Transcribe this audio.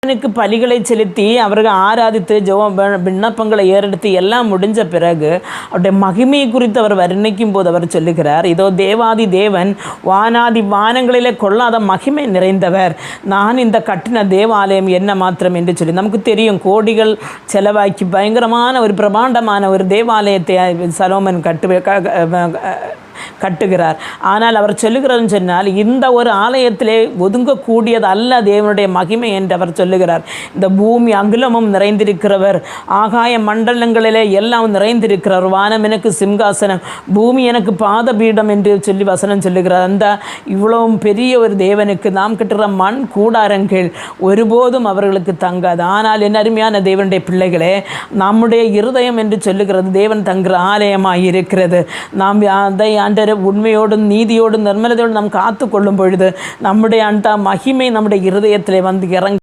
னுக்கு பலிகளை செலுத்தி அவர்கள் ஆராதித்து விண்ணப்பங்களை ஏறெடுத்து எல்லாம் முடிஞ்ச பிறகு அவருடைய மகிமையை குறித்து அவர் வர்ணிக்கும் போது அவர் சொல்லுகிறார், இதோ தேவாதி தேவன் வானாதி வானங்களிலே கொள்ளாத மகிமை நிறைந்தவர், நான் இந்த கட்டின தேவாலயம் என்ன மாத்திரம் என்று சொல்லி. நமக்கு தெரியும், கோடிகள் செலவாக்கி பயங்கரமான ஒரு பிரமாண்டமான ஒரு தேவாலயத்தை சலோமன் கட்டுகிறார். ஆனால் அவர் சொல்லுகிறார்னு சொன்னால், இந்த ஒரு ஆலயத்திலே ஒதுங்கக்கூடியது அல்ல தேவனுடைய மகிமை என்று அவர் சொல்லுகிறார். இந்த பூமி அகிலமும் நிறைந்திருக்கிறவர், ஆகாய மண்டலங்களிலே எல்லாம் நிறைந்திருக்கிறார். வானம் எனக்கு சிம்காசனம், பூமி எனக்கு பாதபீடம் என்று சொல்லி வசனம் சொல்லுகிறார். அந்த இவ்வளவும் பெரிய ஒரு தேவனுக்கு நாம் கட்டுகிற மண் கூடாரங்கள் ஒருபோதும் அவர்களுக்கு தங்காது. ஆனால் என் அருமையான தேவனுடைய பிள்ளைகளே, நம்முடைய இருதயம் என்று சொல்லுகிறது தேவன் தங்குற ஆலயமாக இருக்கிறது. நாம் அதை உண்மையோடும் நீதியோடும் நிர்மலத்தோடும் நாம் காத்து கொள்ளும் பொழுது நம்முடைய மகிமை நம்முடைய இருதயத்திலே வந்து இறங்கி